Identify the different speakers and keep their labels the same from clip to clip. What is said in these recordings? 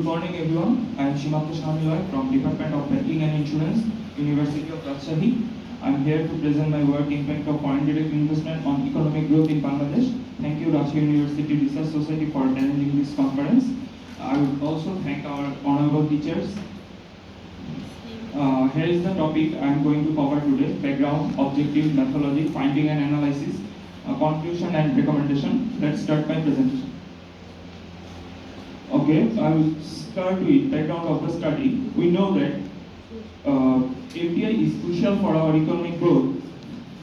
Speaker 1: Good morning, everyone. I am Shimanto Shamiloy from Department of Banking and Insurance, University of Rajshahi. I am here to present my work, Impact of Foreign Direct Investment on Economic Growth in Bangladesh. Thank you, Rajshahi University Research Society, for attending this conference. I would also thank our honorable teachers. Here is the topic I am going to cover today: background, objective, methodology, finding and analysis, conclusion and recommendation. Let's start my presentation. Okay, I will start with background of the study. We know that FDI is crucial for our economic growth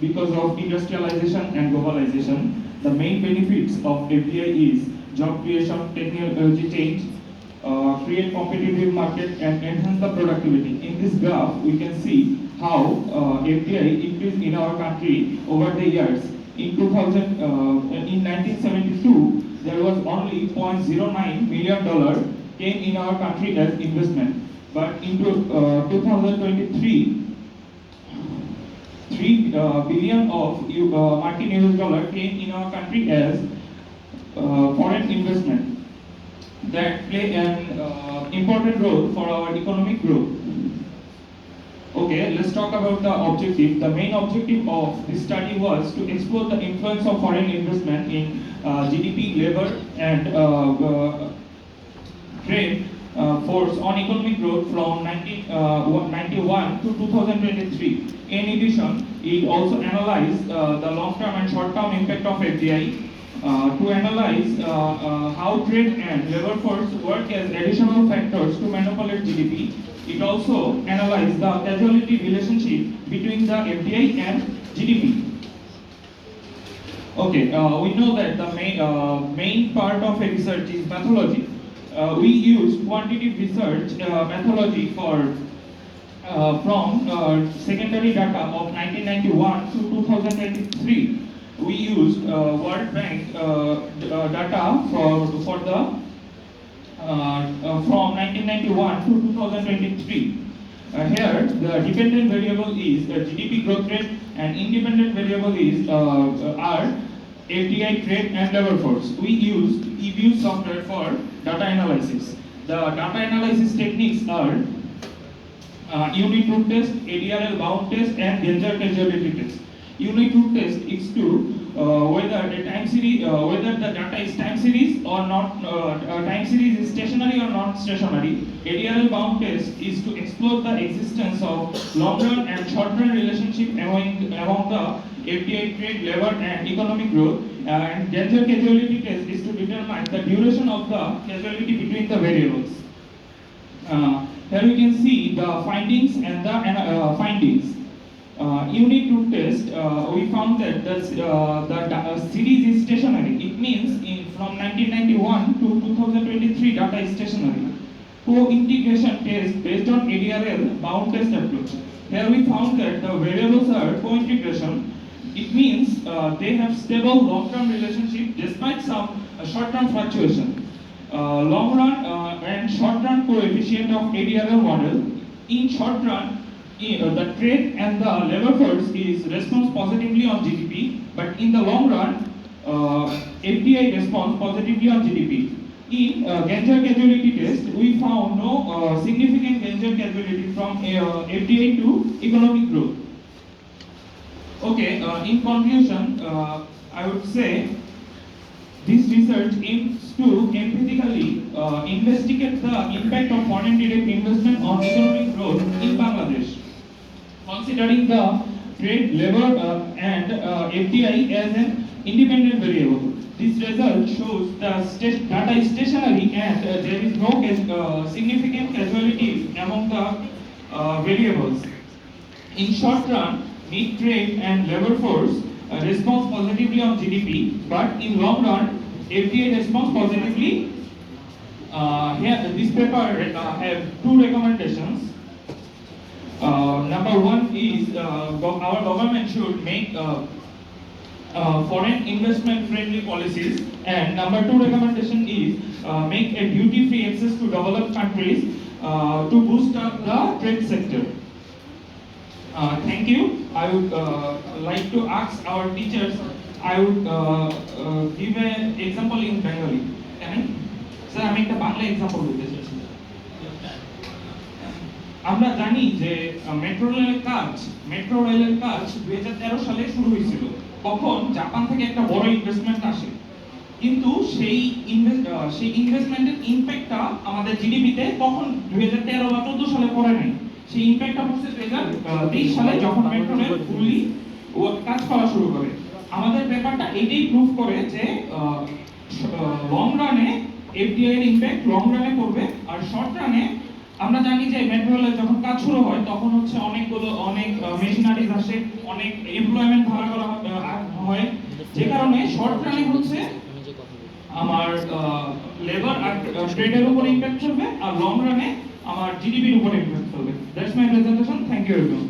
Speaker 1: because of industrialization and globalization. The main benefits of FDI is job creation, technology change, create competitive market and enhance the productivity. In this graph, we can see how FDI increased in our country over the years. In 1972, there was only $0.09 million came in our country as investment. But in 2023, 3 billion of Martin US dollar came in our country as foreign investment that play an important role for our economic growth. Okay, let's talk about the objective. The main objective of this study was to explore the influence of foreign investment in GDP, labor, and trade force on economic growth from 1991 to 2023. In addition, it also analyzed the long-term and short-term impact of FDI to analyze how trade and labor force work as additional factors to manipulate GDP. It also analyzed the causality relationship between the FDI and GDP. Okay, we know that the main part of a research is methodology. We use quantitative research methodology for from secondary data of 1991 to 2023. We used World Bank data for the from 1991 to 2023. Here, the dependent variable is GDP growth rate, and independent variable is are FDI, trade, and labor force. We used eView software for data analysis. The data analysis techniques are unit root test, ADRL bound test, and danger causality test. Unit root test is to whether the data is time series or not, time series is stationary or not stationary. ADRL bound test is to explore the existence of long run and short run relationship among the FDI, trade, labor, and economic growth. And danger causality test is to determine the duration of the causality between the variables. Here we can see the findings and the findings. Unit root test, we found that the series is stationary. It means from 1991 to 2023 data is stationary. Co-integration test based on ADRL bound test approach. Here we found that the variables are co-integration. It means they have stable long-term relationship despite some short-term fluctuation. Long run and short-run coefficient of ADRL model. In short run, the trade and the labor force is responds positively on GDP, but in the long run, FDI responds positively on GDP. In danger causality test, we found no significant danger causality from FDI to economic growth. Okay, in conclusion, I would say this research aims to empathically investigate the impact of foreign direct investment on economic growth in Bangladesh, considering the trade, labor, and FDI as an independent variable. This result shows the data is stationary and there is no significant causality among the variables. In short run, need trade and labor force responds positively on GDP, but in long run, FDI responds positively. Here, this paper have two recommendations. Number one is our government should make foreign investment friendly policies, and number two recommendation is make a duty free access to developed countries to boost up the trade sector. Thank you. I would like to ask our teachers. I would give an example in Bengali. Can I? Sir, I make the Bangla example with this. আমরা জানি যে metro রেলের কাজ 2013 সালে শুরু হয়েছিল। তখন Japan থেকে একটা বড় ইনভেস্টমেন্ট আসে, কিন্তু সেই ইনভেস্টমেন্টের ইমপ্যাক্টটা আমাদের জিডিপিতে তখন 2013 বা 14 সালে পড়ে নাই। সেই ইমপ্যাক্টটা হচ্ছে 2023 সালে যখন মেট্রো রেল ফুললি কাজ করা শুরু করে। আমাদের ব্যাপারটা এটাই প্রুভ করে যে লং রানে এফডিআই এর ইমপ্যাক্ট লং রানে পড়বে, আর শর্ট রানে আমরা জানি যে মেট্রো রেলের যখন কাজ শুরু হয় তখন হচ্ছে অনেক মেশিনারিজ আসে, অনেক এমপ্লয়মেন্ট ভাড়া করা হয়, যে কারণে শর্ট রানে হচ্ছে আমার লেবার আর ট্রেডের উপর ইমপ্যাক্ট করবে, আর লং রানে আমার জিডিপির উপর ইমপ্যাক্ট করবে। That's my presentation. Thank you everyone.